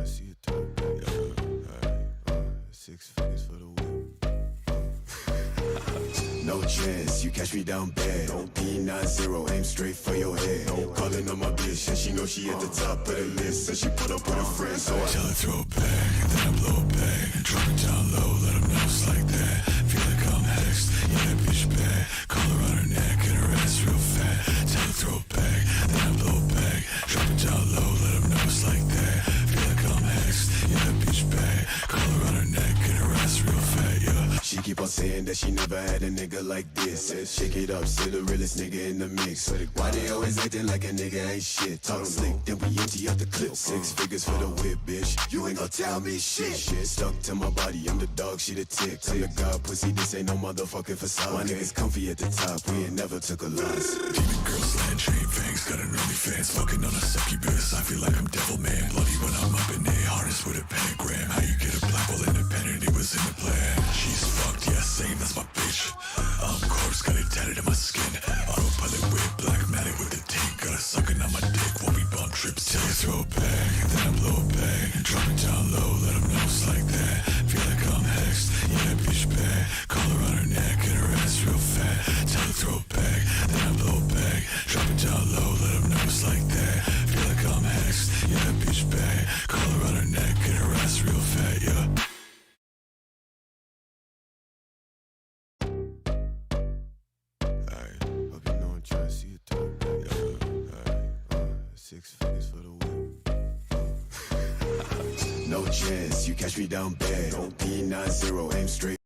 see it throw back. Alright, 6 figures for the whip. No chance, you catch me down bad. P90, aim straight for your head. Calling on my bitch, and she know she at the top of the list. So she put up with her friends, so I tell her throw it back, then I blow it back. Drop it down low, let them know it's like that. Feel like I'm hexed, yeah, that bitch bad. Collar on her neck and her ass real fat. Tell her throw it back, then I blow it back. Drop it down low, let them know it's like that. Feel like I'm hexed, yeah, that bitch bad. Collar on her neck and her ass real fat, yeah. She keep on saying that she never had a nigga like this. Says shake it up, still the realest nigga in the mix. Why they always acting like a nigga ain't shit? Talk slick, then we empty out the clip. 6 figures for the whip, bitch. You ain't gon' tell me shit. Stuck to my body, I'm the dog, she the tick. I'm the god, pussy, this ain't no motherfucking facade. My niggas comfy at the top, we ain't never took a loss. Demon girl, slant chain fangs, got an early fans. Fucking on a succubus, I feel like I'm devil man. Bloody when I'm up in a harness with a pentagram. How you get a black hole independent, it was in the plan. She's fucked, yeah, same, that's my bitch. Corpse got it tatted in my skin. Autopilot with black matic with the tank. Got a sucking on my dick while we bump trips. Till you throw it back, then I blow it back. Drop it down low, let them know it's like that. Feel like I'm hexed, yeah, that bitch bad. Collar on her neck and her ass real fat. Tell her throw it back, then I blow it back. Drop it down low, let them know it's like that. Feel like I'm hexed, yeah, that bitch bad. Collar on her neck and her ass real fat, yeah. Hope you know I'm trying to see it throw back. Alright, 6 figures for the whip. No chance, you catch me down bad. P90, aim straight.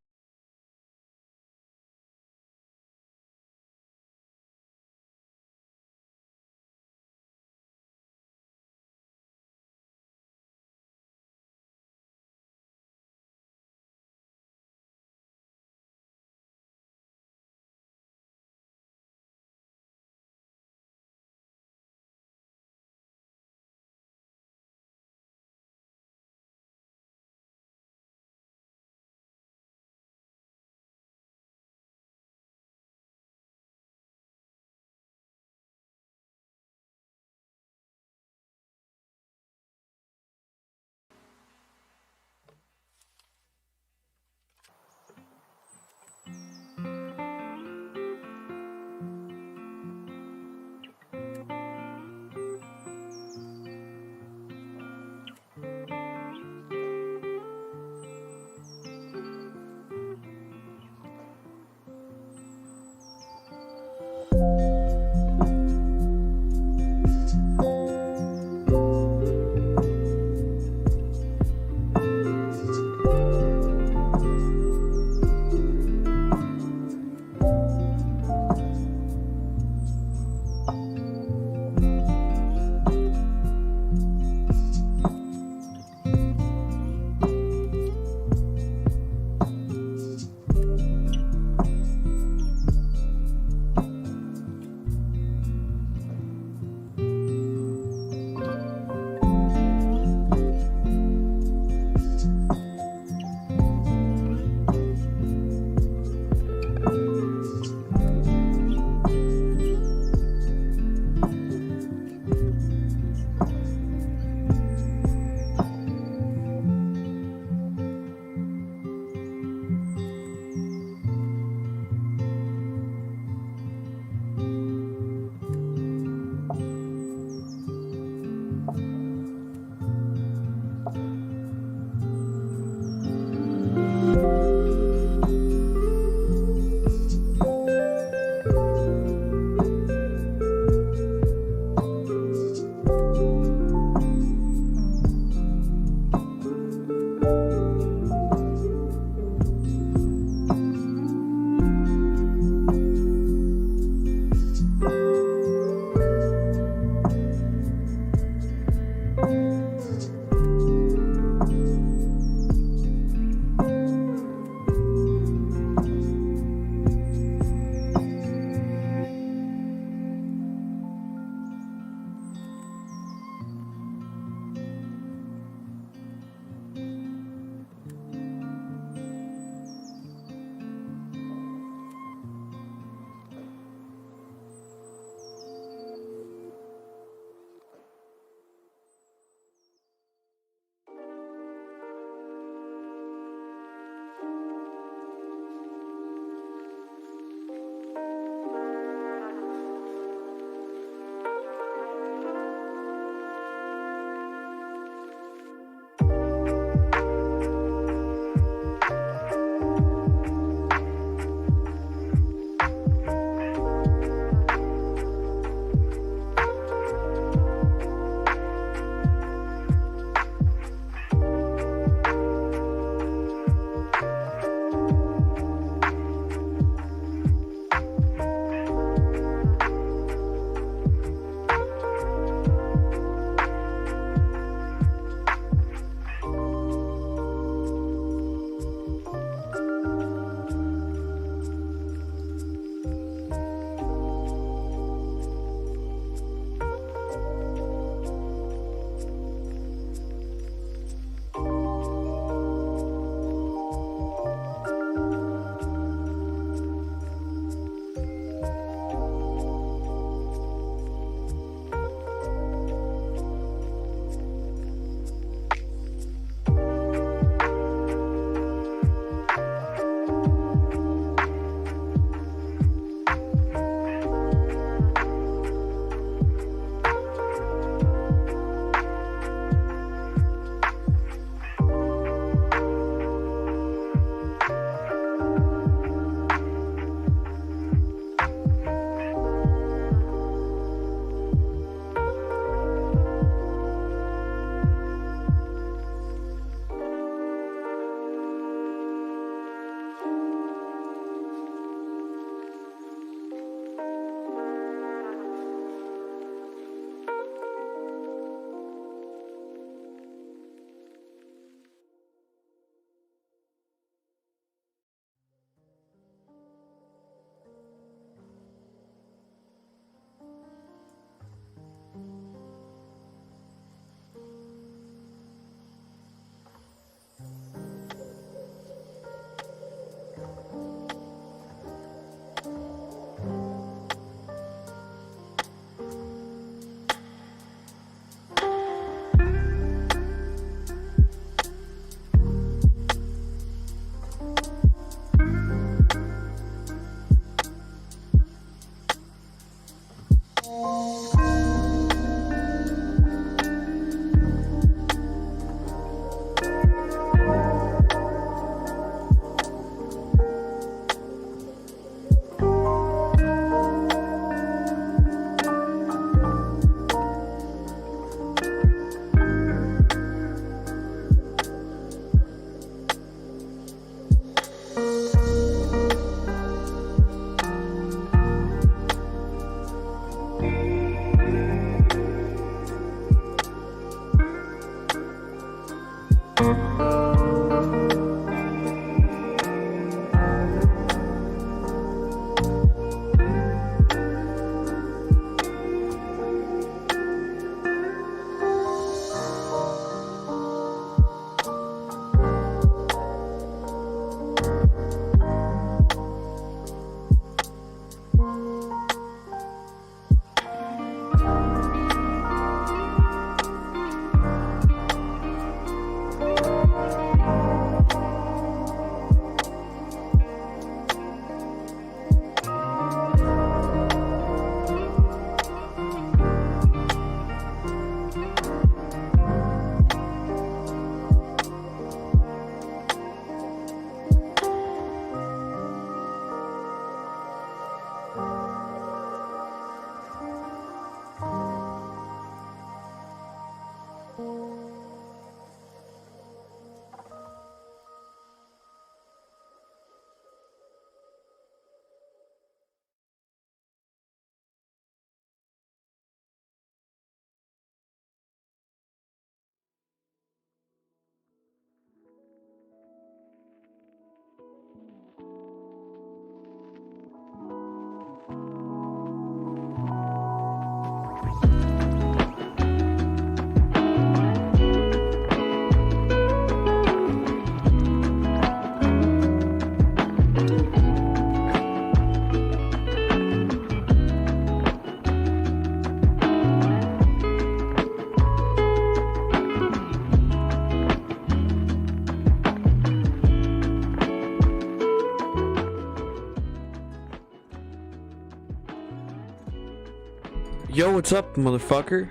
Yo, what's up, motherfucker?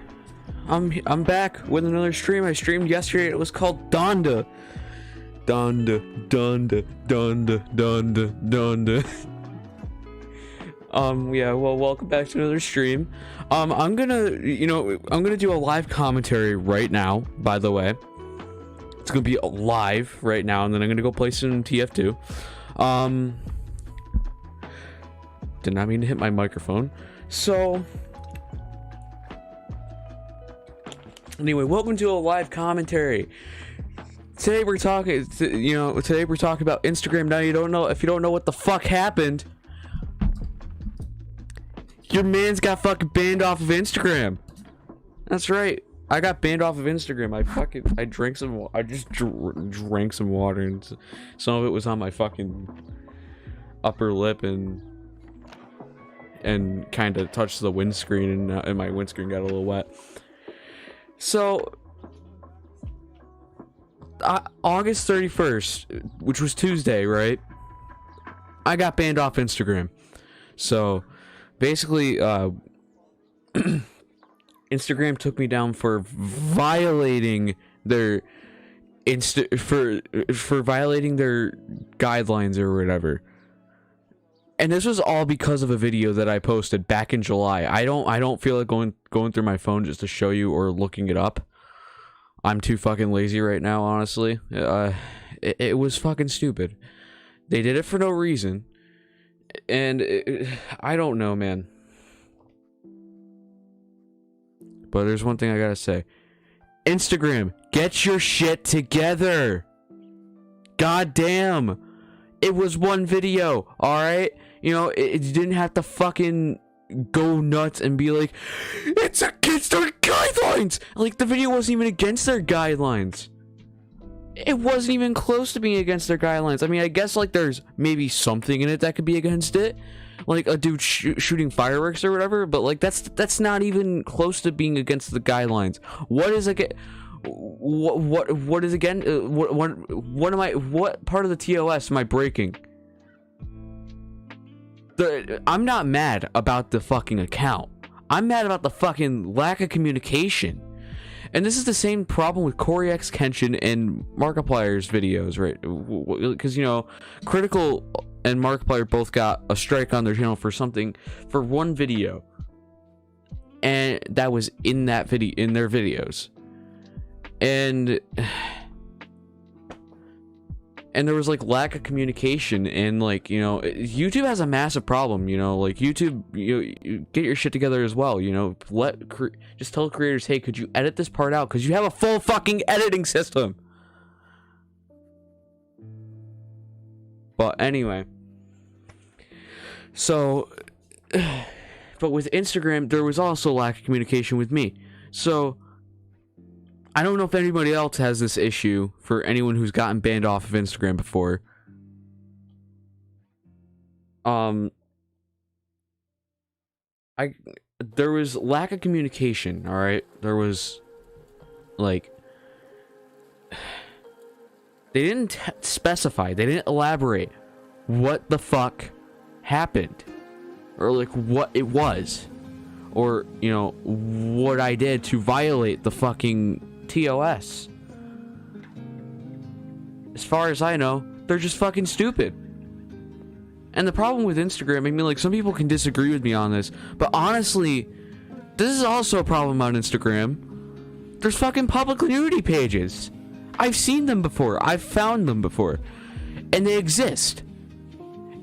I'm back with another stream. I streamed yesterday. It was called Donda. Donda. Yeah, well, welcome back to another stream. I'm gonna do a live commentary right now, by the way. It's gonna be live right now, and then I'm gonna go play some TF2. Did not mean to hit my microphone. So anyway, welcome to a live commentary. Today we're talking about Instagram. Now if you don't know what the fuck happened, your man's got fucking banned off of Instagram. That's right. I got banned off of Instagram. I drank some. I just drank some water, and some of it was on my fucking upper lip and kind of touched the windscreen, and my windscreen got a little wet. So August 31st, which was Tuesday, right? I got banned off Instagram. So basically, Instagram took me down for violating their for violating their guidelines or whatever. And this was all because of a video that I posted back in July. I don't feel like going through my phone just to show you or looking it up. I'm too fucking lazy right now, honestly. It was fucking stupid. They did it for no reason. And I don't know, man. But there's one thing I gotta say. Instagram, get your shit together. God damn. It was one video, alright? You know, it didn't have to fucking go nuts and be like, it's against our guidelines! Like, the video wasn't even against their guidelines. It wasn't even close to being against their guidelines. I mean, I guess, like, there's maybe something in it that could be against it. Like, a dude shooting fireworks or whatever, but, like, that's not even close to being against the guidelines. What is again? What is again? What part of the TOS am I breaking? I'm not mad about the fucking account. I'm mad about the fucking lack of communication. And this is the same problem with Corey X Kenshin and Markiplier's videos, right? Because, you know, Critical and Markiplier both got a strike on their channel for one video. And that was in their videos. And there was, like, lack of communication, and, like, you know, YouTube has a massive problem, you know, like, YouTube, you get your shit together as well, you know, just tell creators, hey, could you edit this part out, because you have a full fucking editing system. But anyway, so, but with Instagram, there was also lack of communication with me, so I don't know if anybody else has this issue for anyone who's gotten banned off of Instagram before. There was lack of communication, alright? There was, like, they didn't specify, they didn't elaborate what the fuck happened. Or, like, what it was. Or, you know, what I did to violate the fucking TOS. As far as I know, they're just fucking stupid. And the problem with Instagram, I mean, like, some people can disagree with me on this, but honestly, this is also a problem on Instagram. There's fucking public nudity pages. I've seen them before. I've found them before. And they exist.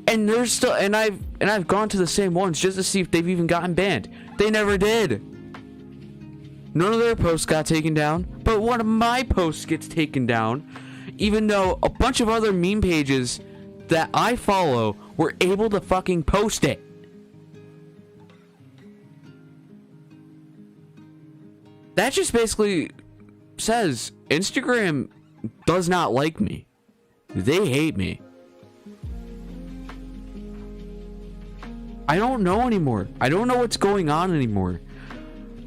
And there's still, and I've gone to the same ones just to see if they've even gotten banned. They never did. None of their posts got taken down, but one of my posts gets taken down, even though a bunch of other meme pages that I follow were able to fucking post it. That just basically says Instagram does not like me. They hate me. I don't know anymore. I don't know what's going on anymore.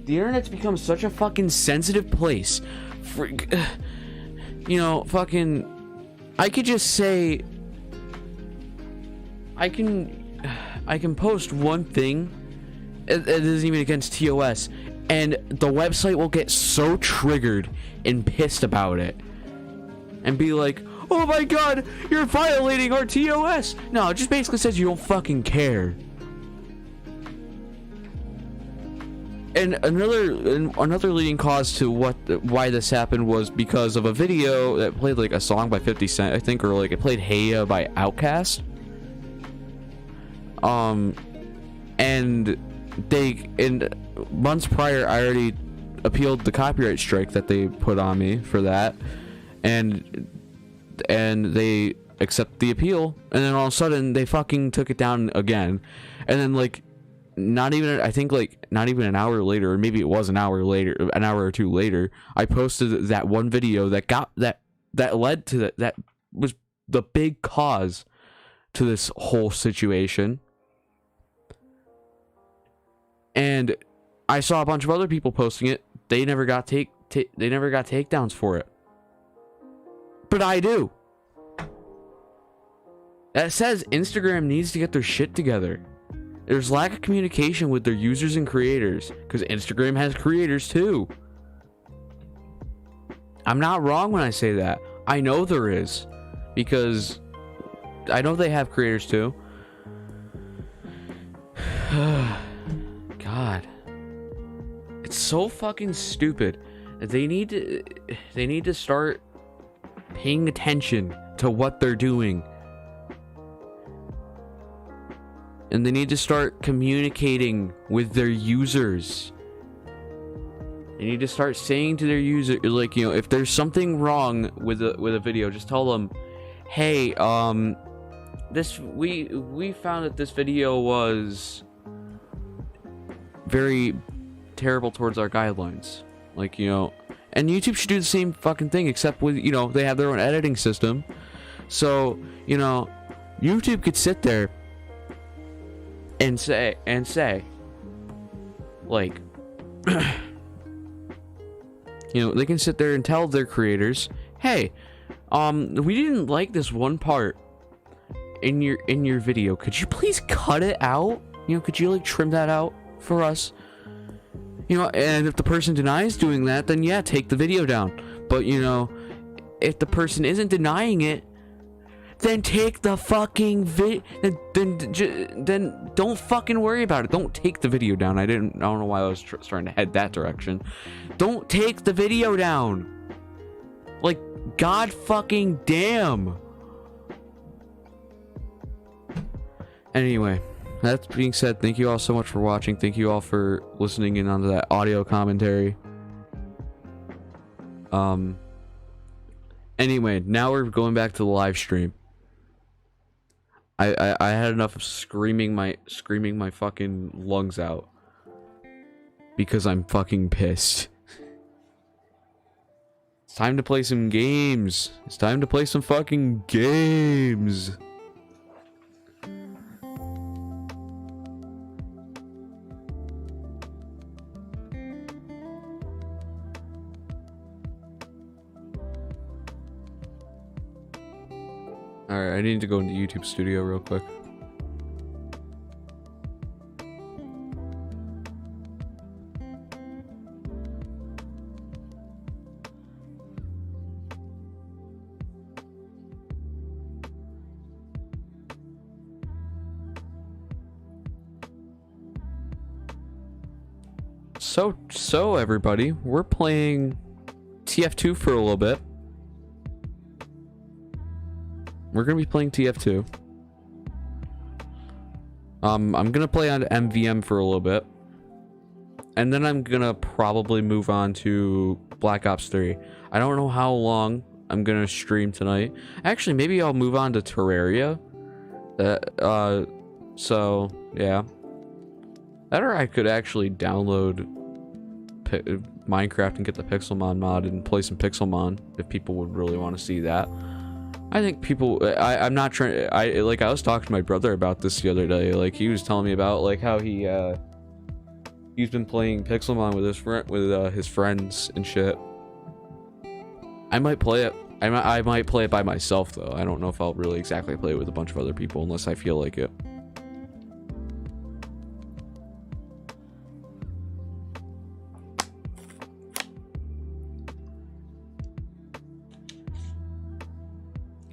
The internet's become such a fucking sensitive place. For, you know, fucking, I could just say, I can post one thing It isn't even against TOS. And the website will get so triggered and pissed about it. And be like, oh my god, you're violating our TOS. No, it just basically says you don't fucking care. And another leading cause to why this happened was because of a video that played like a song by 50 Cent, I think, or like it played Hey Ya by Outkast. And months prior, I already appealed the copyright strike that they put on me for that, and they accept the appeal, and then all of a sudden they fucking took it down again, and then like not even an hour later, or maybe it was an hour or two later, I posted that one video that led to that was the big cause to this whole situation. And I saw a bunch of other people posting it. They never got takedowns for it. But I do. That says Instagram needs to get their shit together. There's lack of communication with their users and creators, because Instagram has creators too. I'm not wrong when I say that. I know there is, because I know they have creators too. God, it's so fucking stupid. They need to start paying attention to what they're doing. And they need to start communicating with their users. They need to start saying to their user, like, you know, if there's something wrong with a video, just tell them, hey, we found that this video was very terrible towards our guidelines. Like, you know, and YouTube should do the same fucking thing, except with, you know, they have their own editing system. So, you know, YouTube could sit there and say, like, you know, they can sit there and tell their creators, hey, we didn't like this one part in your video. Could you please cut it out? You know, could you like trim that out for us? You know, and if the person denies doing that, then yeah, take the video down. But, you know, if the person isn't denying it, then take the fucking then don't fucking worry about it. Don't take the video down. I don't know why I was starting to head that direction. Don't take the video down. Like, god fucking damn. Anyway, that being said, thank you all so much for watching. Thank you all for listening in onto that audio commentary. Anyway, now we're going back to the live stream. I had enough of screaming my fucking lungs out because I'm fucking pissed. It's time to play some games. It's time to play some fucking games. Alright, I need to go into YouTube Studio real quick. So everybody, we're playing TF2 for a little bit. We're gonna be playing TF2. I'm gonna play on MVM for a little bit, and then I'm gonna probably move on to Black Ops 3. I don't know how long I'm gonna stream tonight. Actually, maybe I'll move on to Terraria. So yeah. That, or I could actually download Minecraft and get the Pixelmon mod and play some Pixelmon if people would really want to see that. I think people, I'm not trying, I was talking to my brother about this the other day. Like, he was telling me about like how he's been playing Pixelmon with his friends and shit. I might play it. I might play it by myself though. I don't know if I'll really exactly play it with a bunch of other people unless I feel like it.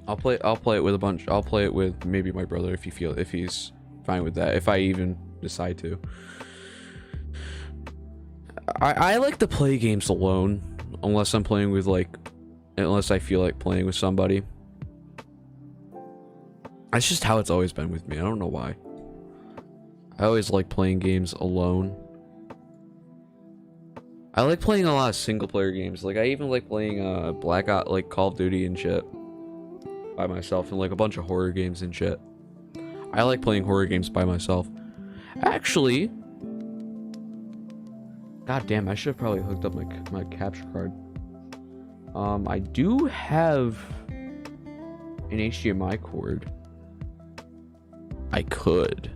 I'll play it with a bunch. I'll play it with maybe my brother if he's fine with that. If I even decide to. I like to play games alone unless I'm playing with unless I feel like playing with somebody. That's just how it's always been with me. I don't know why. I always like playing games alone. I like playing a lot of single player games. Like I even like playing Black Ops, like Call of Duty and shit by myself, and like a bunch of horror games and shit. I like playing horror games by myself. Actually, god damn, I should have probably hooked up my capture card. I do have an HDMI cord. I could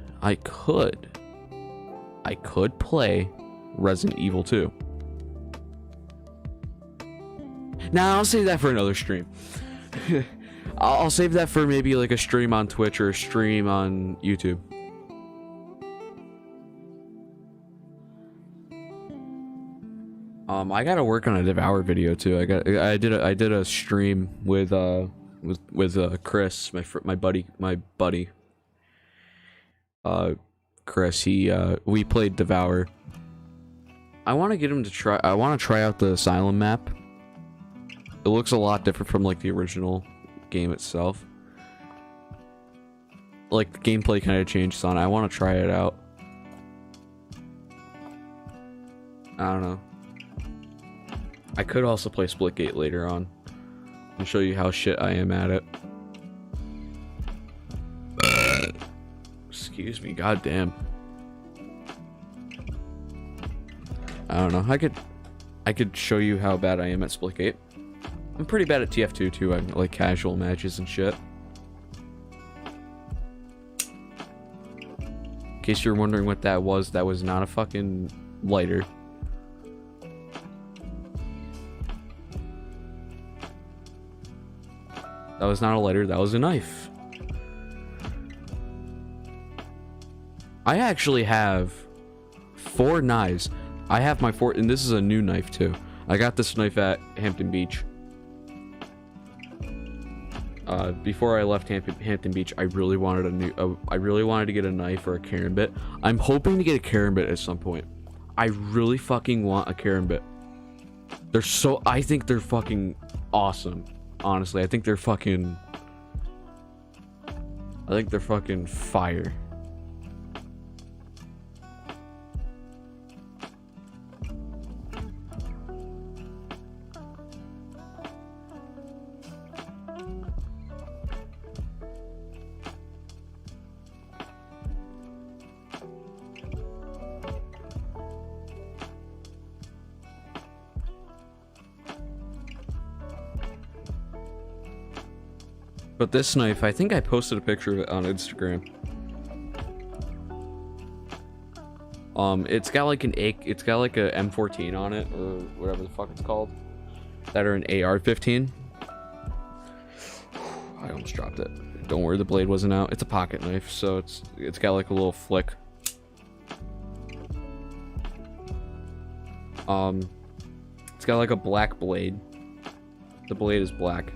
play Resident Evil 2. Nah, I'll save that for another stream. I'll save that for maybe like a stream on Twitch or a stream on YouTube. I gotta work on a Devour video too. I did a stream with Chris, my buddy. Chris, we played Devour. I want to get him to try. I want to try out the Asylum map. It looks a lot different from like the original game itself. Like the gameplay kind of changes on it. I want to try it out. I don't know. I could also play Splitgate later on and show you how shit I am at it. Excuse me, goddamn. I don't know. I could show you how bad I am at Splitgate. I'm pretty bad at TF2 too. I like casual matches and shit. In case you're wondering what that was not a fucking lighter. That was not a lighter, that was a knife. I actually have 4 knives. I have my 4, and this is a new knife too. I got this knife at Hampton Beach. Before I left Hampton Beach, I really wanted to get a knife or a karambit. I'm hoping to get a karambit at some point. I really fucking want a karambit. I think they're fucking awesome. Honestly, I think they're fucking fire. But this knife, I think I posted a picture of it on Instagram. It's got like it's got like a M14 on it, or whatever the fuck it's called. That are an AR-15. I almost dropped it. Don't worry, the blade wasn't out. It's a pocket knife, so it's got like a little flick. It's got like a black blade. The blade is black.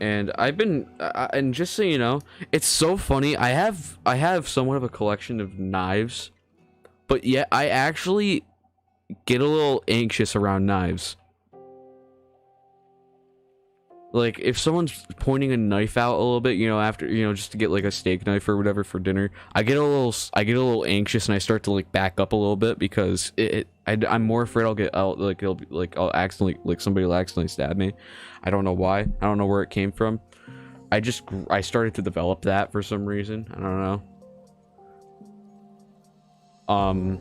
And I've been, and just so you know, it's so funny. I have somewhat of a collection of knives, but yet I actually get a little anxious around knives. Like if someone's pointing a knife out a little bit, you know, after, you know, just to get like a steak knife or whatever for dinner, I get a little anxious, and I start to like back up a little bit because I'm more afraid I'll get out, like I'll accidentally, like somebody will accidentally stab me. I don't know why. I don't know where it came from. I started to develop that for some reason. I don't know.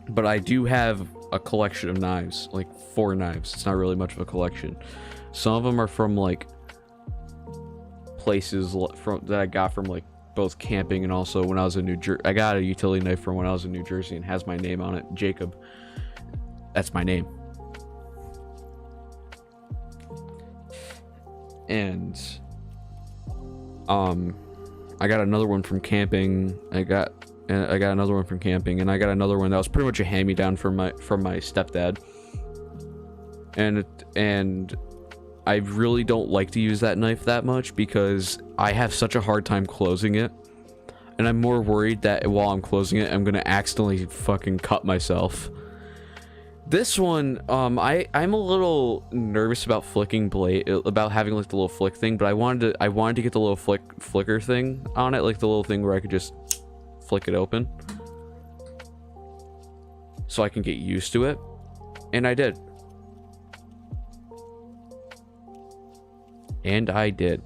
But I do have a collection of knives, like 4 knives. It's not really much of a collection. Some of them are from like places that I got from like both camping and also when I was in New Jersey. I got a utility knife from when I was in New Jersey and has my name on it, Jacob. That's my name. And I got another one from camping. I got and I got another one from camping, and I got another one that was pretty much a hand-me-down from my stepdad. And I really don't like to use that knife that much because I have such a hard time closing it, and I'm more worried that while I'm closing it, I'm gonna accidentally fucking cut myself. This one, I'm a little nervous about flicking blade, about having like the little flick thing, but I wanted to get the little flicker thing on it, like the little thing where I could just flick it open, so I can get used to it, and I did. And I did.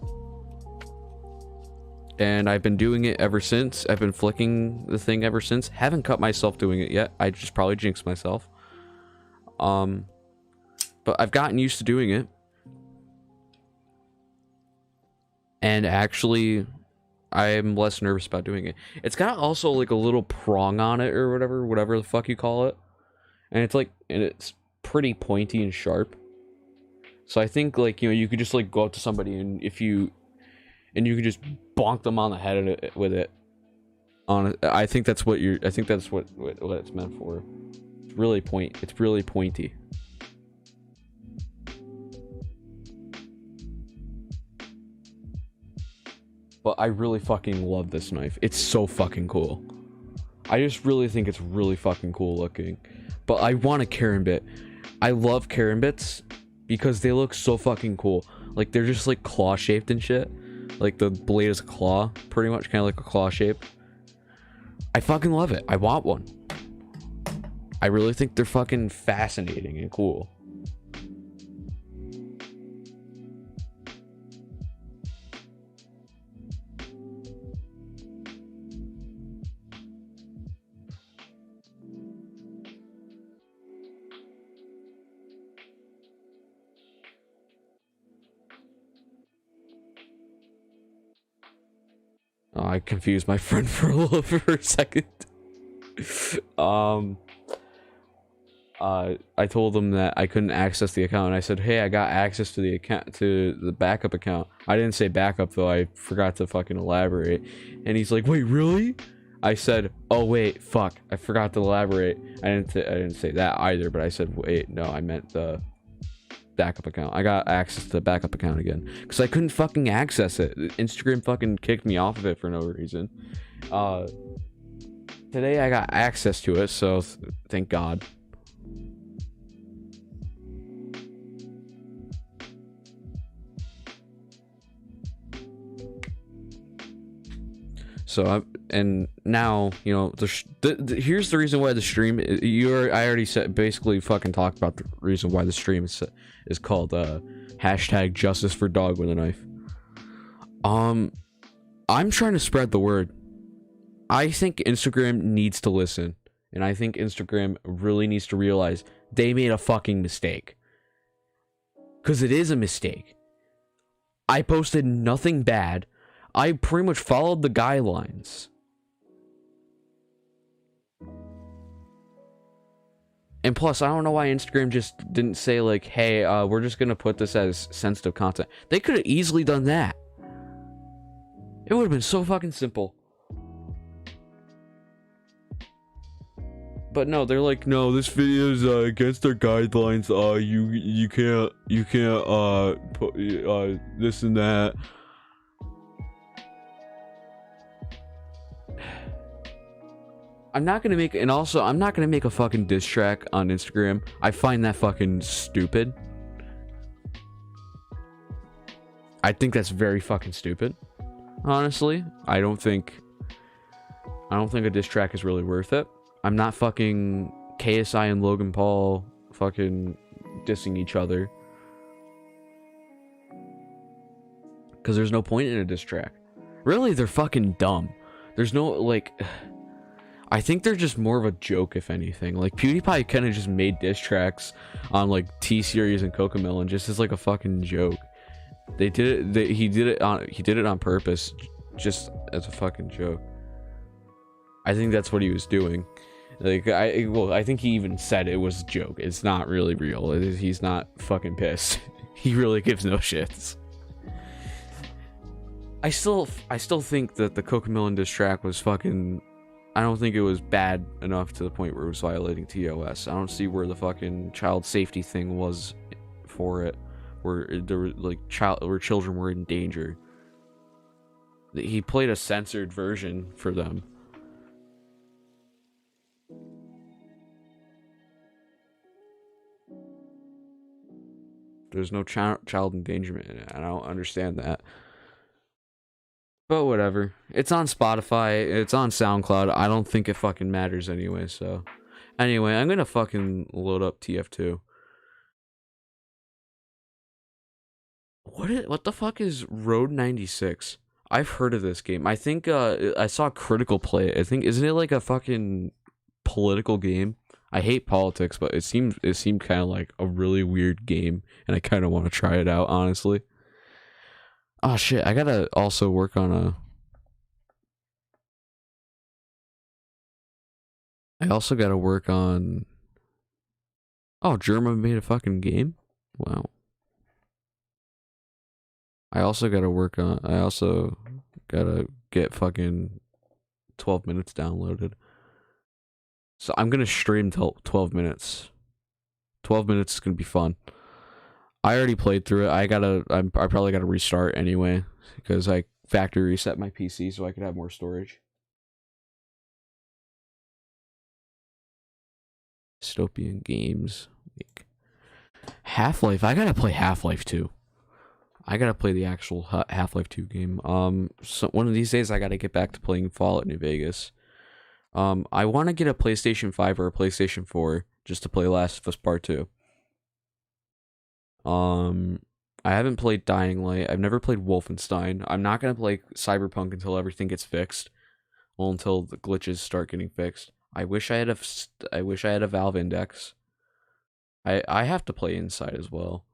And I've been doing it ever since. I've been flicking the thing ever since. Haven't cut myself doing it yet. I just probably jinxed myself. But I've gotten used to doing it. And actually, I'm less nervous about doing it. It's got also like a little prong on it or whatever the fuck you call it. And it's pretty pointy and sharp. So I think, like, you know, you could just like go up to somebody and you could just bonk them on the head with it. I think that's what it's meant for. It's really pointy. But I really fucking love this knife. It's so fucking cool. I just really think it's really fucking cool looking. But I want a karambit. I love karambits because they look so fucking cool. Like, they're just like claw shaped and shit. Like, the blade is a claw, pretty much, kind of like a claw shape. I fucking love it. I want one. I really think they're fucking fascinating and cool. Oh, I confused my friend for a second. I told him that I couldn't access the account, and I said, hey, I got access to the account, to the backup account. I didn't say backup though, I forgot to fucking elaborate. And he's like, wait, really? I said, oh wait, fuck, I forgot to elaborate. I didn't say that either, but I said, wait, no, I meant the backup account. I got access to the backup account again because I couldn't fucking access it. Instagram fucking kicked me off of it for no reason. Today I got access to it, so thank God. So and now, you know, here's the reason why the stream. I already said, basically fucking talked about the reason why the stream is called hashtag justice for dog with a knife. I'm trying to spread the word. I think Instagram needs to listen, and I think Instagram really needs to realize they made a fucking mistake. Because it is a mistake. I posted nothing bad. I pretty much followed the guidelines. And plus, I don't know why Instagram just didn't say, like, hey, we're just gonna put this as sensitive content. They could have easily done that. It would have been so fucking simple. But no, they're like, no, this video is against their guidelines. You can't put this and that. I'm not gonna make a fucking diss track on Instagram. I find that fucking stupid. I think that's very fucking stupid. Honestly, I don't think a diss track is really worth it. I'm not fucking KSI and Logan Paul fucking dissing each other. Because there's no point in a diss track. Really, they're fucking dumb. There's no, like... I think they're just more of a joke, if anything. Like, PewDiePie kind of just made diss tracks on, like, T-Series and Cocomelon just as, like, a fucking joke. He did it on purpose, just as a fucking joke. I think that's what he was doing. Like, I think he even said it was a joke. It's not really real. He's not fucking pissed. He really gives no shits. I still think that the Cocomelon diss track was fucking... I don't think it was bad enough to the point where it was violating TOS. I don't see where the fucking child safety thing was for it, where there were like where children were in danger. He played a censored version for them. There's no child endangerment in it. I don't understand that. But whatever. It's on Spotify. It's on SoundCloud. I don't think it fucking matters anyway, so. Anyway, I'm gonna fucking load up TF2. What the fuck is Road 96? I've heard of this game. I think I saw Critical play it. I think, isn't it like a fucking political game? I hate politics, but it seemed kind of like a really weird game, and I kind of want to try it out, honestly. Oh shit, I gotta also work on a... I also gotta work on... Oh, German made a fucking game? Wow. I also gotta work on... I also gotta get fucking 12 minutes downloaded. So I'm gonna stream till 12 minutes. 12 minutes is gonna be fun. I already played through it. I probably gotta restart anyway, because I factory reset my PC so I could have more storage. Dystopian games. Half-Life. I gotta play Half-Life 2. I gotta play the actual Half-Life 2 game. So one of these days I gotta get back to playing Fallout New Vegas. I want to get a PlayStation 5 or a PlayStation 4 just to play Last of Us Part 2. I haven't played Dying Light. I've never played Wolfenstein. I'm not gonna play Cyberpunk until everything gets fixed. Well, until the glitches start getting fixed. I wish I had a Valve Index. I have to play Inside as well.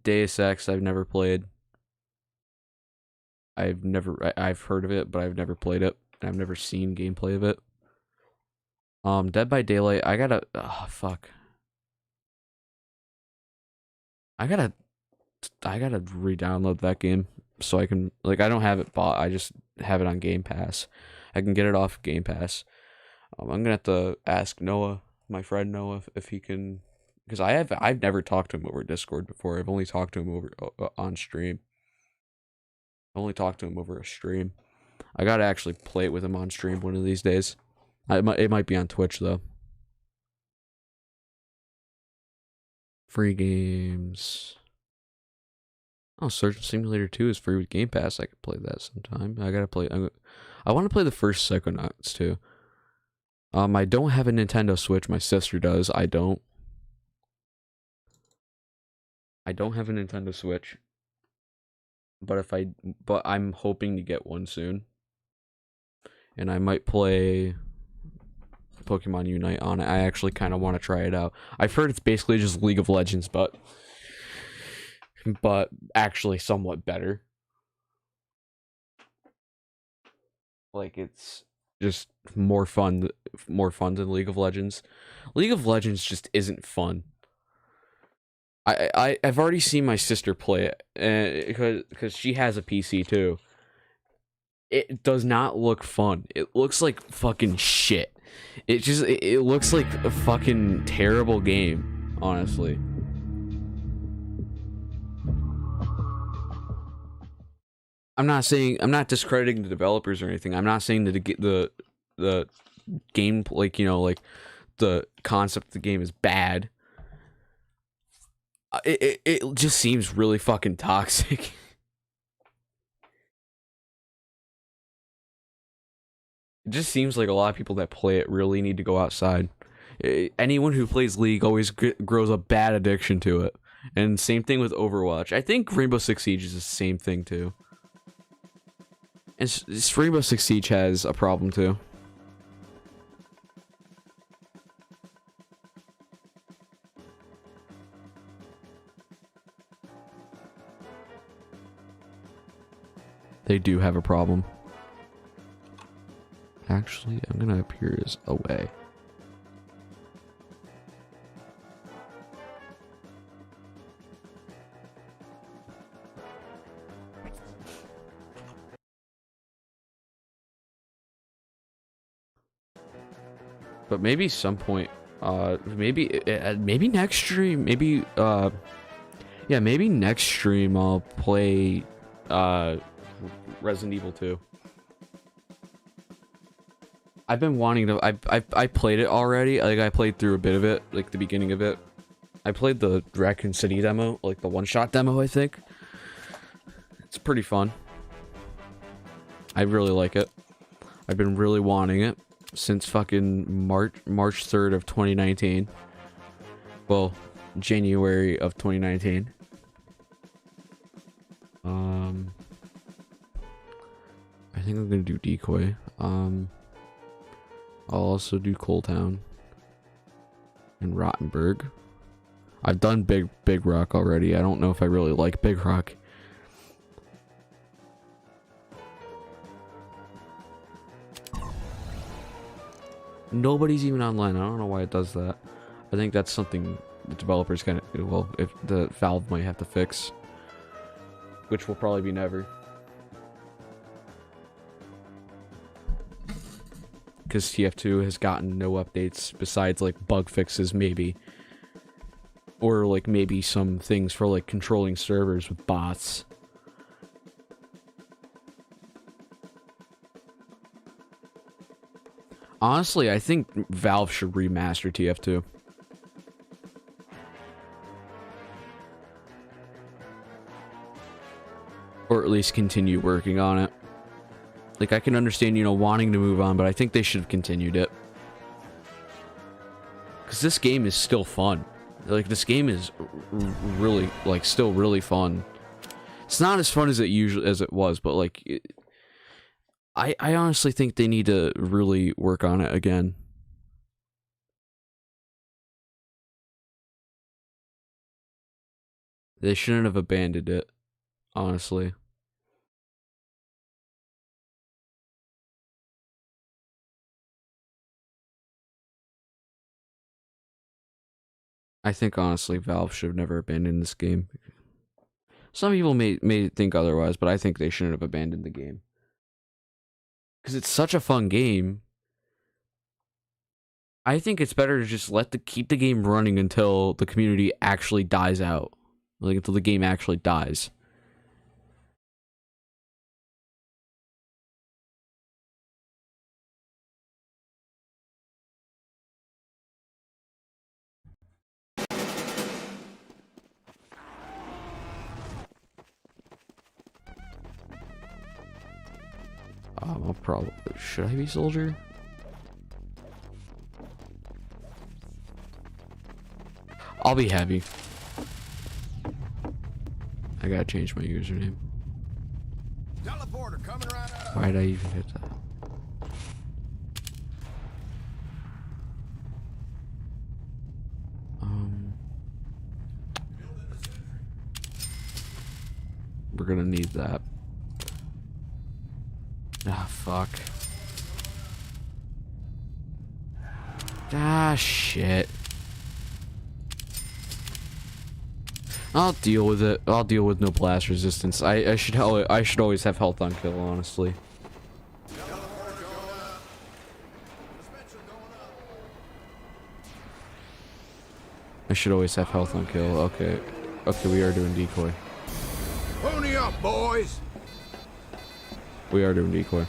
Deus Ex I've never played. I've heard of it, but I've never played it. I've never seen gameplay of it. Dead by Daylight, I gotta fuck. I gotta re-download that game so I can, like, I don't have it bought, I just have it on Game Pass. I can get it off Game Pass. I'm gonna have to ask Noah, my friend Noah, if he can, because I've never talked to him over Discord before. I've only talked to him over on stream. I only talked to him over a stream. I gotta actually play it with him on stream one of these days. It might be on Twitch though. Free games. Oh, Surgeon Simulator 2 is free with Game Pass. I could play that sometime. I gotta play. I want to play the first Psychonauts too. I don't have a Nintendo Switch. My sister does. I don't. I don't have a Nintendo Switch. But I'm hoping to get one soon. And I might play Pokemon Unite on it. I actually kind of want to try it out. I've heard it's basically just League of Legends, but actually somewhat better. Like, it's just more fun than League of Legends. League of Legends just isn't fun. I've already seen my sister play it because she has a PC too. It does not look fun. It looks like fucking shit. It looks like a fucking terrible game, honestly. I'm not discrediting the developers or anything. I'm not saying that the game, like, you know, like the concept of the game is bad. It just seems really fucking toxic. It just seems like a lot of people that play it really need to go outside. Anyone who plays League always grows a bad addiction to it. And same thing with Overwatch. I think Rainbow Six Siege is the same thing too. And Rainbow Six Siege has a problem too. They do have a problem. Actually, I'm gonna appear as away. But maybe some point, maybe next stream, maybe yeah, maybe next stream I'll play Resident Evil 2. I've been wanting to. I played it already. Like, I played through a bit of it, like the beginning of it. I played the Raccoon City demo, like the one-shot demo, I think. It's pretty fun. I really like it. I've been really wanting it since fucking March 3rd of 2019. Well, January of 2019. I think I'm gonna do Decoy. I'll also do Coal Town and Rottenburg. I've done Big Rock already. I don't know if I really like Big Rock. Nobody's even online. I don't know why it does that. I think that's something the developers kind of, well, if the Valve might have to fix, which will probably be never. Because TF2 has gotten no updates besides like bug fixes, maybe. Or like maybe some things for like controlling servers with bots. Honestly, I think Valve should remaster TF2. Or at least continue working on it. Like, I can understand, you know, wanting to move on, but I think they should have continued it. Because this game is still fun. Like, this game is really, like, still really fun. It's not as fun as it was, but, like, I honestly think they need to really work on it again. They shouldn't have abandoned it, honestly. I think, honestly, Valve should have never abandoned this game. Some people may think otherwise, but I think they shouldn't have abandoned the game. Because it's such a fun game. I think it's better to just keep the game running until the community actually dies out. Like, until the game actually dies. I'll probably... Should I be soldier? I'll be heavy. I gotta change my username. Teleporter coming right up. Why'd I even hit that? We're gonna need that. Ah, fuck. Ah, shit. I'll deal with it. I'll deal with no blast resistance. I should always have health on kill, honestly. I should always have health on kill. Okay. Okay, we are doing decoy. Pony up, boys. We are doing decoy.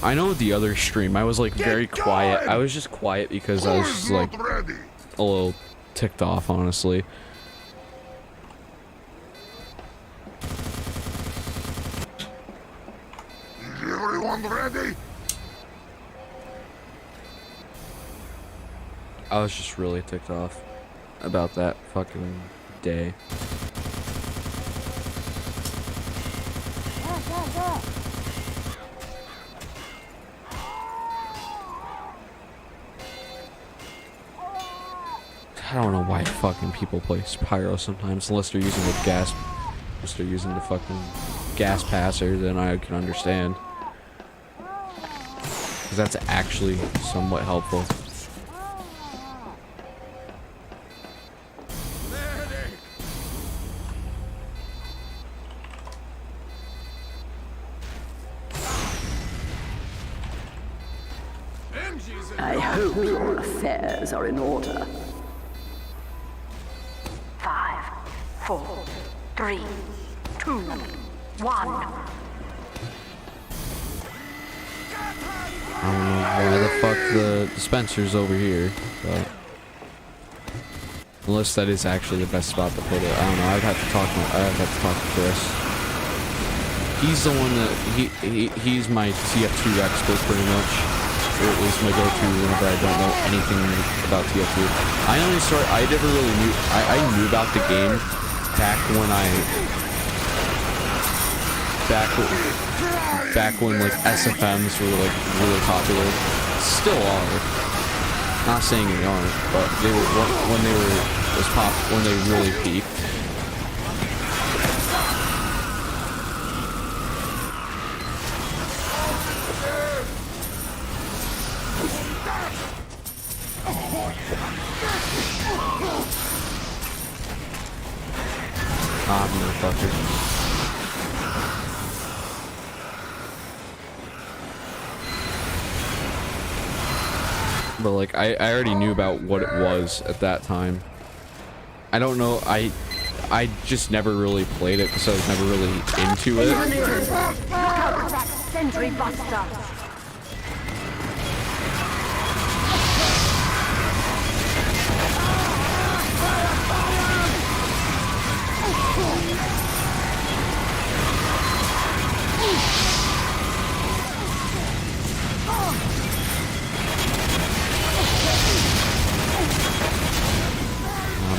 I know the other stream, I was like very quiet. I was just quiet because I was just like a little ticked off, honestly. Is everyone ready? I was just really ticked off about that fucking day. I don't know why fucking people play Spyro sometimes, unless they're using the gas, unless they're using the fucking gas passer, then I can understand. Because that's actually somewhat helpful. MG I hope your affairs are in order. 5, 4, 3, 2, 1. I don't know why the fuck the dispenser's over here, but unless that is actually the best spot to put it. I don't know. I'd have to talk to Chris. He's the one that he's my TF2 expert pretty much. Or at least my go-to whenever I don't know anything about TF2. I never really knew. I knew about the game back when like SFMs were like really popular. Still are. Not saying they aren't, but they were when they really peaked. Motherfucker. But like I already knew about what it was at that time. I don't know, I just never really played it because I was never really into it. Look out for that sentry buster.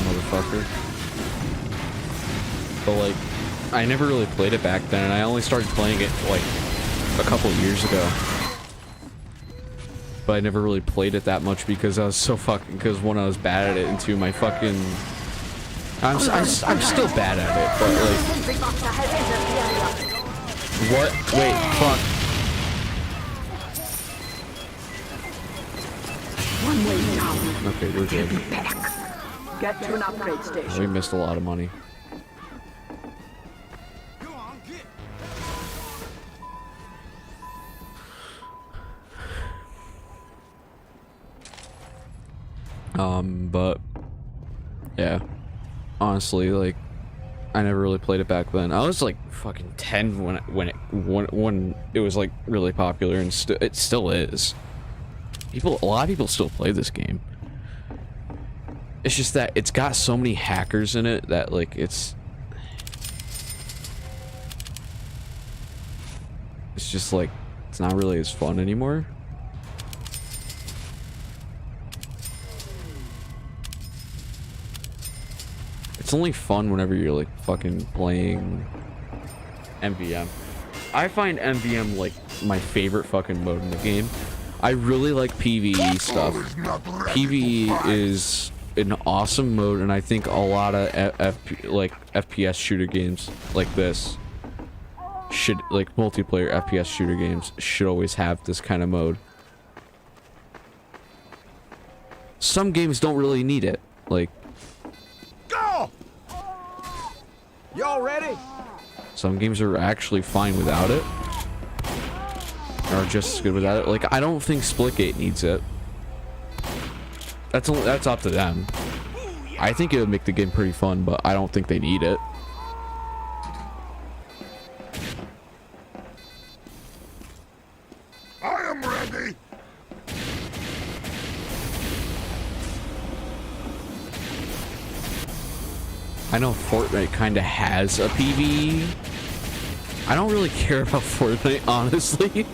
Motherfucker. But like, I never really played it back then, and I only started playing it like a couple years ago. But I never really played it that much because I was so fucking, because one, I was bad at it, and two, my fucking, I'm still bad at it, but like, what? Wait, fuck. One way down. Okay, we're good. Get to an upgrade station. We missed a lot of money. But yeah, honestly, like, I never really played it back then. I was like fucking 10 when it was like really popular, and it still is. A lot of people still play this game. It's just that it's got so many hackers in it that like it's just like it's not really as fun anymore. It's only fun whenever you're like fucking playing MVM. I find MVM like my favorite fucking mode in the game. I really like PvE stuff. PvE is an awesome mode, and I think a lot of FPS shooter games like this should, like multiplayer FPS shooter games, should always have this kind of mode. Some games don't really need it. Like, Go! Y'all ready? some games are actually fine without it, or just as good without it. Like, I don't think Splitgate needs it. That's up to them. I think it would make the game pretty fun, but I don't think they need it. I am ready. I know Fortnite kind of has a PvE. I don't really care about Fortnite, honestly.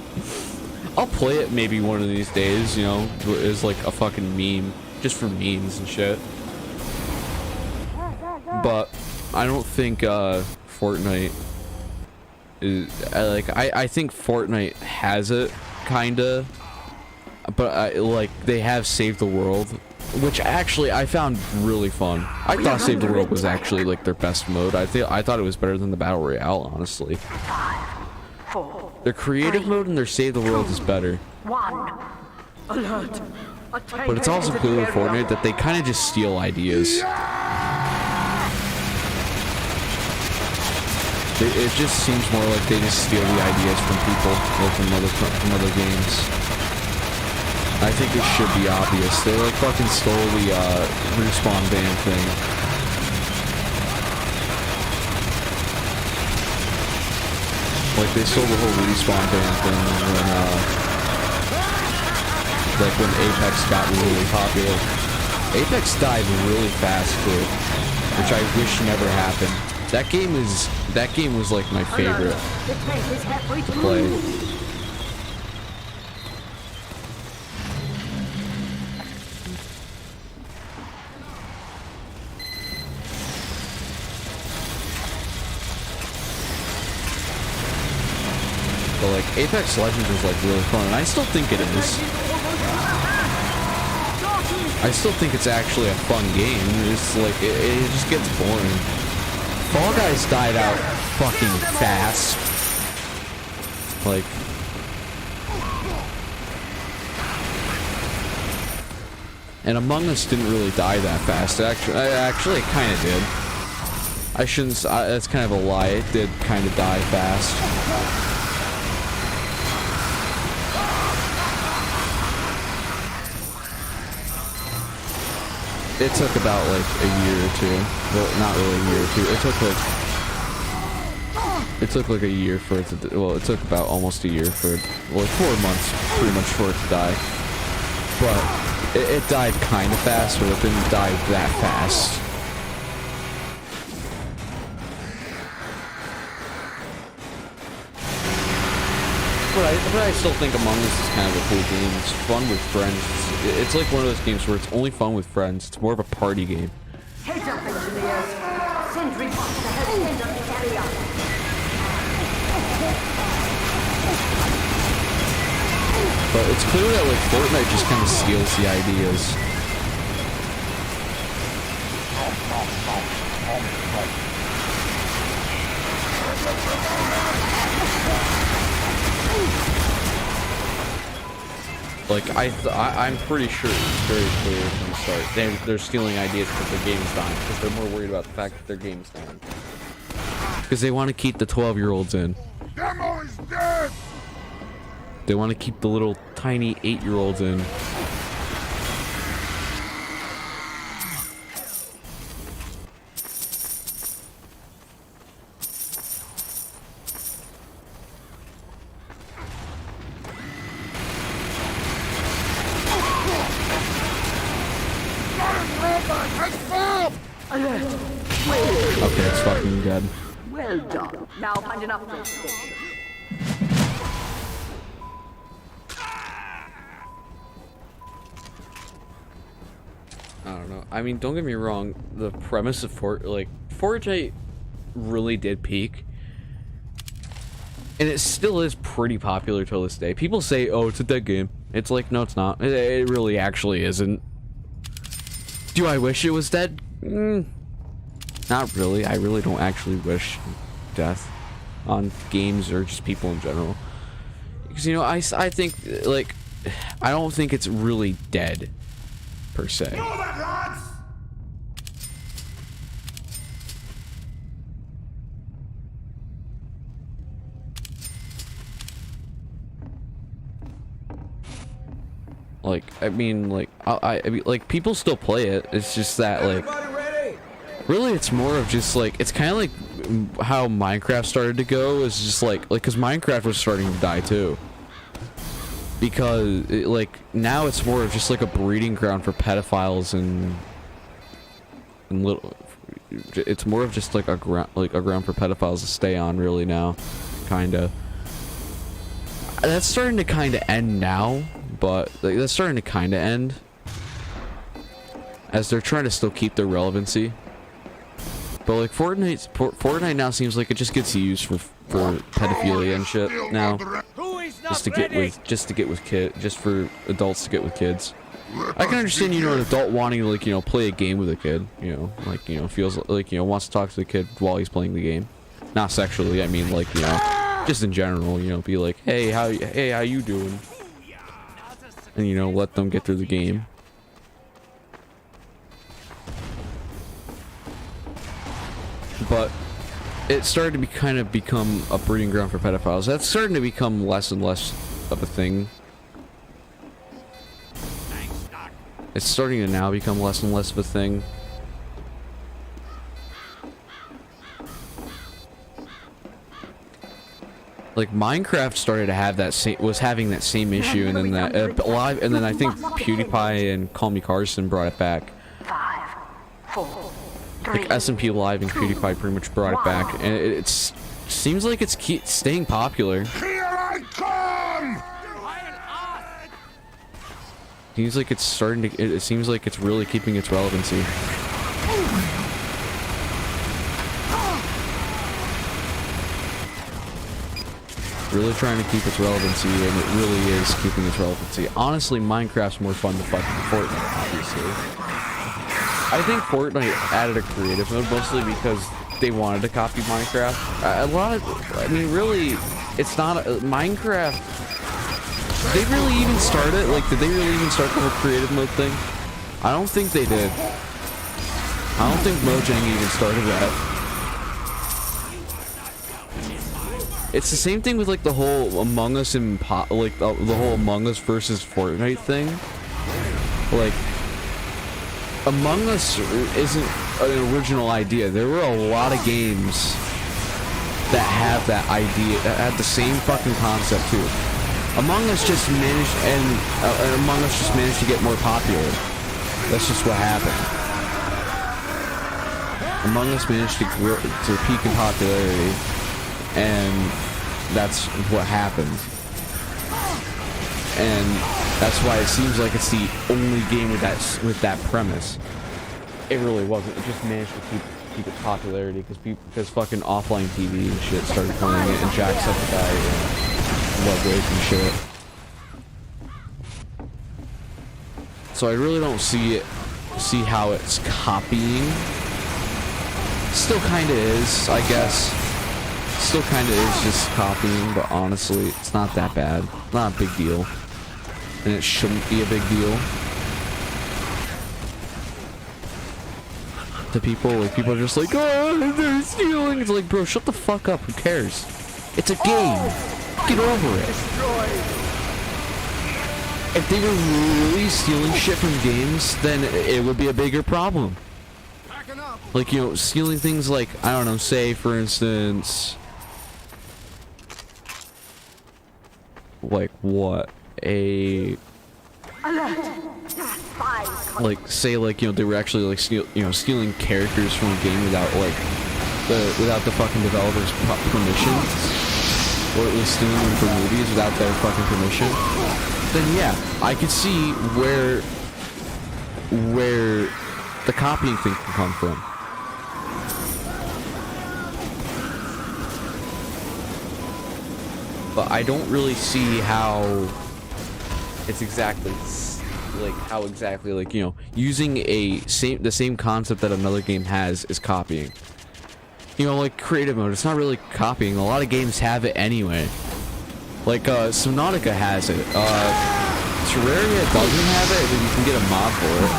I'll play it maybe one of these days, you know, as like a fucking meme, just for memes and shit. But I don't think Fortnite is I think Fortnite has it kinda, but like they have Save the World, which actually I found really fun. I thought Save the World was actually like their best mode. I thought it was better than the Battle Royale, honestly. 5, 4, Their creative mode and their Save the World is better. 1. Alert. But it's also cool with Fortnite that they kind of just steal ideas. It just seems more like they just steal the ideas from people, like from other games. I think it should be obvious. They like fucking stole the respawn ban thing. Like they stole the whole respawn ban thing when Apex got really popular. Apex died really fast too, which I wish never happened. That game was like my favorite to play. But like Apex Legends was like really fun, and I still think it is. I still think it's actually a fun game. It's like it just gets boring. Fall Guys died out fucking fast. Like and Among Us didn't really die that fast. Actually, it kind of did. I shouldn't. That's kind of a lie. It did kind of die fast. It took about like a year or two. Well, not really a year or two. It took like a year for it to. Well, it took about almost a year for it. Well, like 4 months, pretty much, for it to die. But it died kind of fast, but it didn't die that fast. But I still think Among Us is kind of a cool game. It's fun with friends. It's like one of those games where it's only fun with friends. It's more of a party game. Heads up, engineers. Sentry buster has entered the area. But it's clear that like Fortnite just kind of steals the ideas. Like I'm pretty sure it's very clear from the start. They're stealing ideas because their game's dying. Because they're more worried about the fact that their game's dying. Because they want to keep the 12-year-olds in. Demo is dead! They want to keep the little tiny 8-year-olds in. Okay, it's fucking dead. Well done. Now find an upgrade station. I don't know. I mean, don't get me wrong. The premise of Fortnite really did peak. And it still is pretty popular till this day. People say, oh, it's a dead game. It's like, no, it's not. It really actually isn't. Do I wish it was dead? Not really. I really don't actually wish death on games or just people in general. Because, you know, I think, like, I don't think it's really dead, per se. Like, I mean, like, I mean, like, people still play it. It's just that, like, really, it's more of just, like, it's kind of like how Minecraft started to go. Is just, like, because Minecraft was starting to die, too. Because, like, now it's more of just, like, a breeding ground for pedophiles and little... It's more of just, like, a ground for pedophiles to stay on, really, now. Kinda. That's starting to kind of end now. But like, that's starting to kind of end, as they're trying to still keep their relevancy. But like Fortnite now seems like it just gets used for pedophilia and shit now, just to get with kids, just for adults to get with kids. I can understand, you know, an adult wanting to, like, you know, play a game with a kid, you know, like, you know, feels like, you know, wants to talk to the kid while he's playing the game, not sexually. I mean, like, you know, just in general, you know, be like, hey, how you doing? And, you know, let them get through the game. But it started to kind of become a breeding ground for pedophiles. That's starting to become less and less of a thing. It's starting to now become less and less of a thing. Like Minecraft started to have that was having that same issue, and then that live, and then I think PewDiePie and Call Me Carson brought it back. 5, 4, 3. Like SMP Live and PewDiePie pretty much brought it back, and it seems like it's staying popular. Here I come! Seems like it's starting to. It seems like it's really keeping its relevancy. Really trying to keep its relevancy, and it really is keeping its relevancy. Honestly, Minecraft's more fun to fuck than Fortnite, obviously. I think Fortnite added a creative mode mostly because they wanted to copy Minecraft. A lot of, I mean, really, it's not Minecraft. Did they really even start it? Like, did they really even start the whole creative mode thing? I don't think they did. I don't think Mojang even started that. It's the same thing with like the whole Among Us and like the whole Among Us versus Fortnite thing. Like, Among Us isn't an original idea. There were a lot of games that have that idea, that had the same fucking concept too. Among Us just managed, and Among Us just managed to get more popular. That's just what happened. Among Us managed to peak in popularity, and that's what happened. And that's why it seems like it's the only game with that premise. It really wasn't. It just managed to keep its popularity because fucking offline TV and shit started playing it, and Jacksepticeye and Loveways and shit. So I really don't see how it's copying. Still kind of is, I guess. Still kind of is just copying, but honestly, it's not that bad. Not a big deal. And it shouldn't be a big deal. To people, like, people are just like, oh, they're stealing. It's like, bro, shut the fuck up. Who cares? It's a game. Get over it. If they were really stealing shit from games, then it would be a bigger problem. Like, you know, stealing things like, I don't know, say, for instance, like, what? Like, say, like, you know, they were actually, like, stealing characters from a game without, like, without the fucking developers' permission, or at least stealing them for movies without their fucking permission, then yeah, I could see where the copying thing can come from. But I don't really see how it's exactly like, you know, using the same concept that another game has is copying. You know, like creative mode, it's not really copying. A lot of games have it anyway. Like Subnautica has it. Terraria doesn't have it, but you can get a mod for it.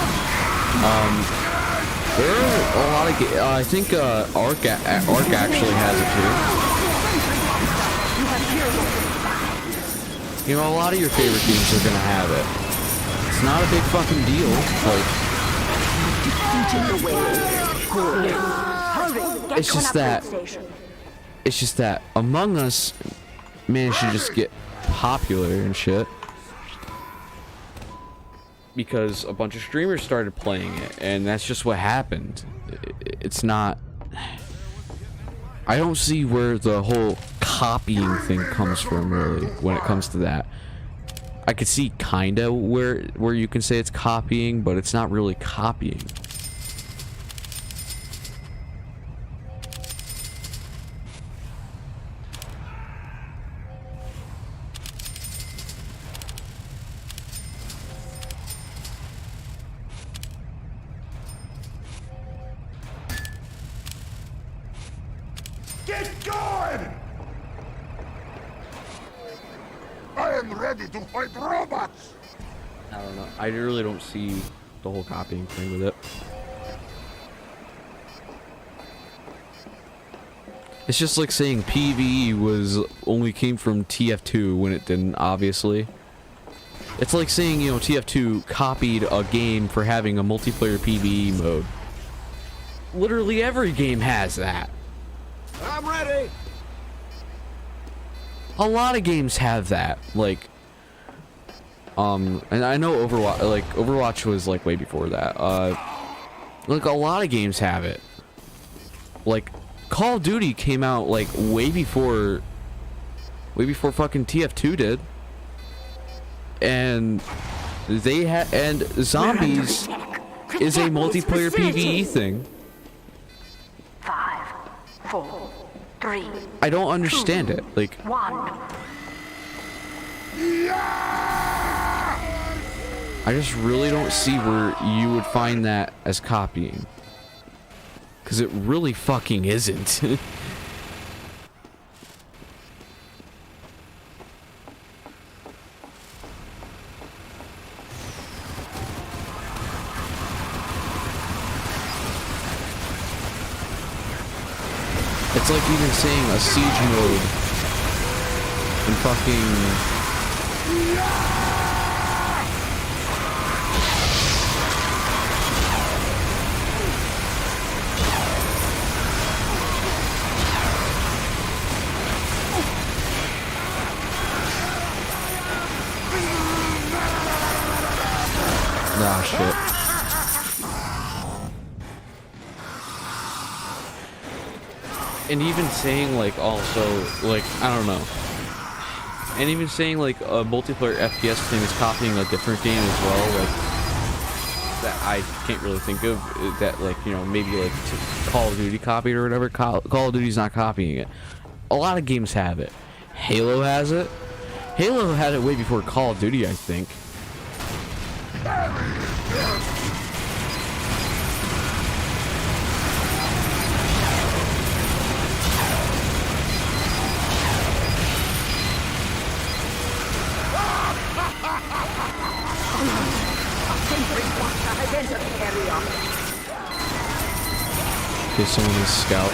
There are a lot of I think Ark actually has it too. You know, a lot of your favorite games are gonna have it. It's not a big fucking deal. Like, it's just that Among Us managed to just get popular and shit because a bunch of streamers started playing it, and that's just what happened. It's not. I don't see where the whole copying thing comes from, really, when it comes to that. I could see kinda where you can say it's copying, but it's not really copying. Get going! I am ready to fight robots! I don't know. I really don't see the whole copying thing with it. It's just like saying PvE only came from TF2 when it didn't, obviously. It's like saying, you know, TF2 copied a game for having a multiplayer PvE mode. Literally every game has that. I'm ready. A lot of games have that. Like, and I know Overwatch was like way before that. Like a lot of games have it. Like Call of Duty came out like way before fucking TF2 did. And they had, and Zombies is a multiplayer PvE thing. 5, 4, 3. I don't understand it. Like, 1. I just really don't see where you would find that as copying. Because it really fucking isn't. It's like even saying a siege mode in fucking... Ah, shit. And even saying, like, also, like, I don't know. And even saying, like, a multiplayer FPS thing is copying a different game as well, like, that I can't really think of, that, like, you know, maybe, like, Call of Duty copied or whatever. Call of Duty's not copying it. A lot of games have it. Halo has it. Halo had it way before Call of Duty, I think. Okay, someone is scout.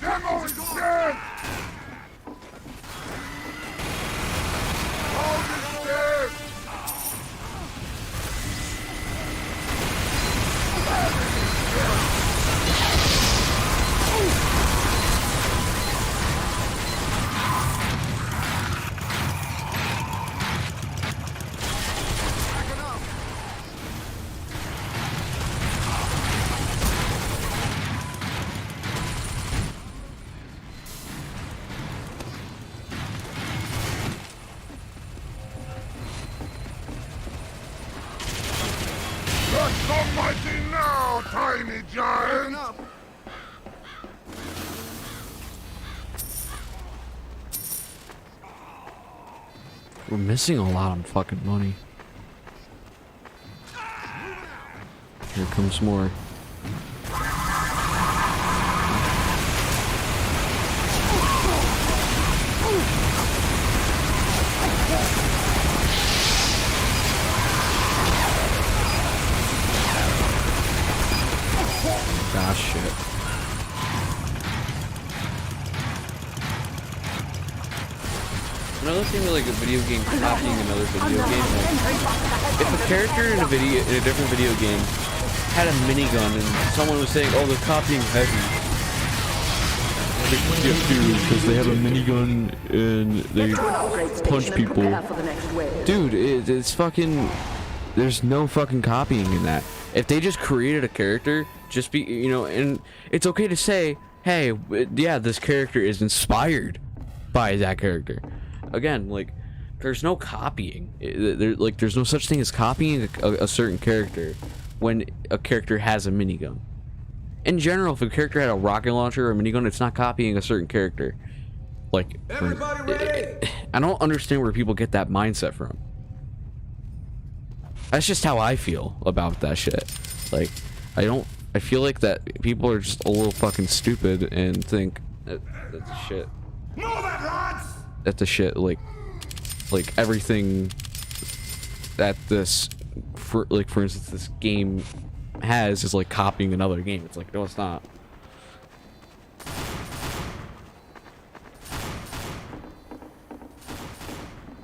Demo is dead. Hold it dead. You're so mighty now, tiny giant! We're missing a lot on fucking money. Here comes more. Ah, shit. Another thing with like a video game copying another video game, like, if a character in a different video game had a minigun and someone was saying, "Oh, they're copying heavy," because they have a minigun and they punch people. Dude, it's fucking. There's no fucking copying in that. If they just created a character, just be, you know, and it's okay to say, hey, yeah, this character is inspired by that character. Again, like, there's no copying. There's no such thing as copying a certain character when a character has a minigun. In general, if a character had a rocket launcher or a minigun, it's not copying a certain character. Like, Everybody ready? I don't understand where people get that mindset from. That's just how I feel about that shit. Like, I feel like that people are just a little fucking stupid and think that's shit. Move it, lads! that the shit like everything that this for instance this game has is like copying another game. It's like, no, it's not.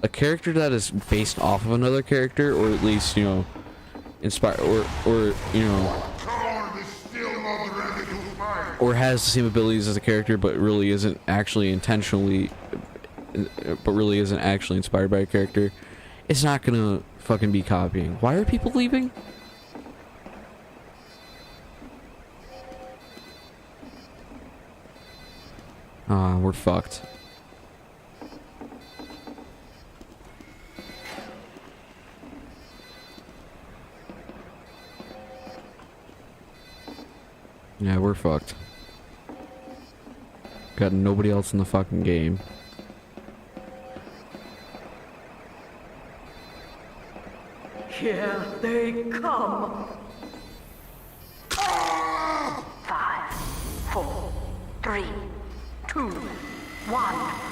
A character that is based off of another character, or at least, you know, inspired, or you know, or has the same abilities as a character, but really isn't actually inspired by a character, it's not gonna fucking be copying. Why are people leaving? Ah, we're fucked. Yeah, we're fucked. Got nobody else in the fucking game. Here they come. 5, 4, 3, 2, 1.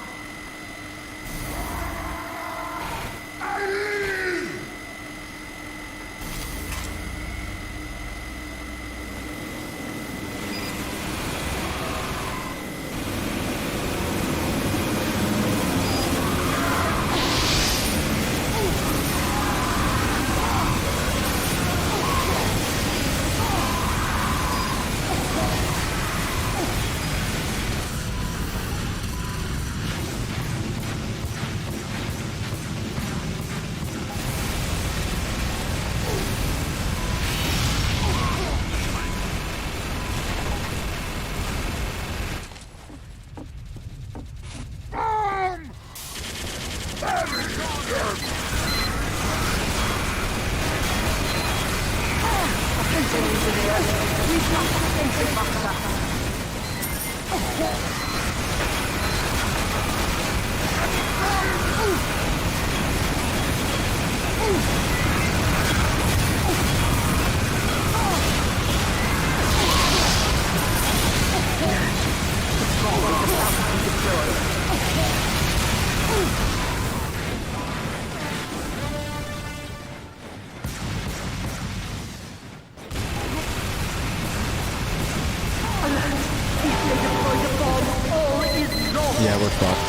Yeah, we're fucked.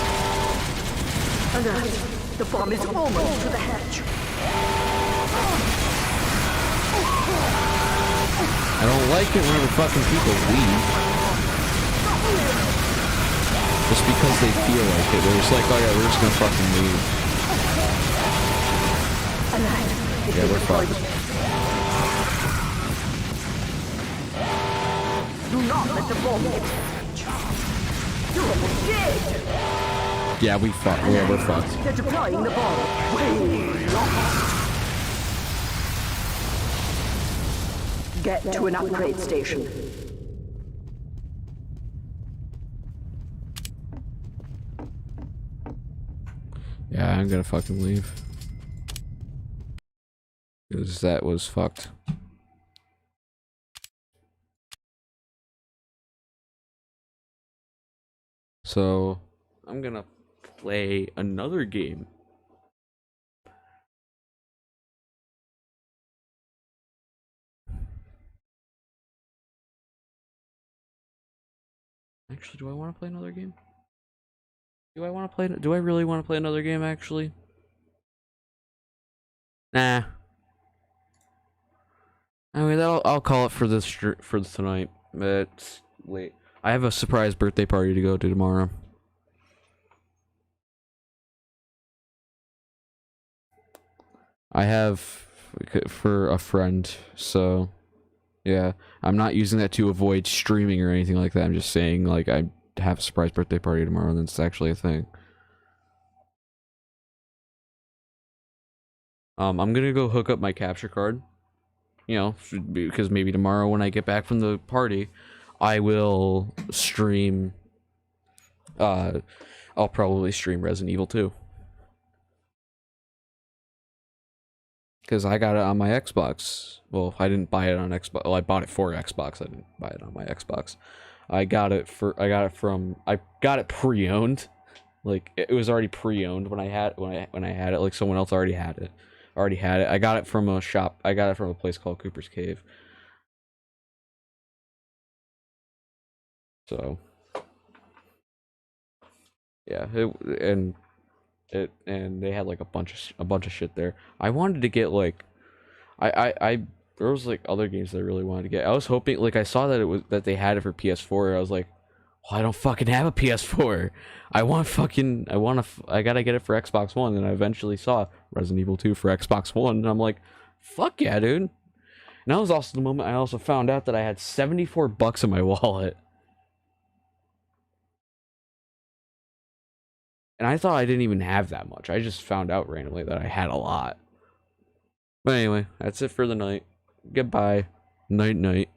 Alert! The bomb is almost to the hatch. I don't like it whenever fucking people leave. Just because they feel like it. They're just like, oh yeah, we're just gonna fucking leave. Yeah, we're fucked. Do not let the bomb get to the hatch. You're almost dead. Yeah, we're fucked. They're deploying the bomb. Way lost. Get to an upgrade station. Yeah, I'm gonna fucking leave. Because that was fucked. So, I'm gonna play another game. Actually, do I want to play another game? Do I really want to play another game, actually? Nah. I mean, I'll call it for tonight. It's late. I have a surprise birthday party to go to tomorrow. I have for a friend, so yeah. I'm not using that to avoid streaming or anything like that. I'm just saying, like, I have a surprise birthday party tomorrow, and it's actually a thing. I'm gonna go hook up my capture card. You know, because maybe tomorrow when I get back from the party, I will stream. I'll probably stream Resident Evil 2. Because I got it on my Xbox. Well, I didn't buy it on Xbox. Well, I bought it for Xbox. I didn't buy it on my Xbox. I got it pre-owned. Like it was already pre-owned when I had it. Like someone else already had it. I got it from a shop. I got it from a place called Cooper's Cave. So yeah, and they had like a bunch of shit there. I wanted to get like I there was like other games that I really wanted to get. I was hoping, like I saw that they had it for PS4. I was like, well, I don't fucking have a PS4. I gotta get it for Xbox One. And I eventually saw Resident Evil 2 for Xbox One, and I'm like, fuck yeah, dude. And that was also the moment I also found out that I had $74 in my wallet. And I thought I didn't even have that much. I just found out randomly that I had a lot. But anyway, that's it for the night. Goodbye. Night night.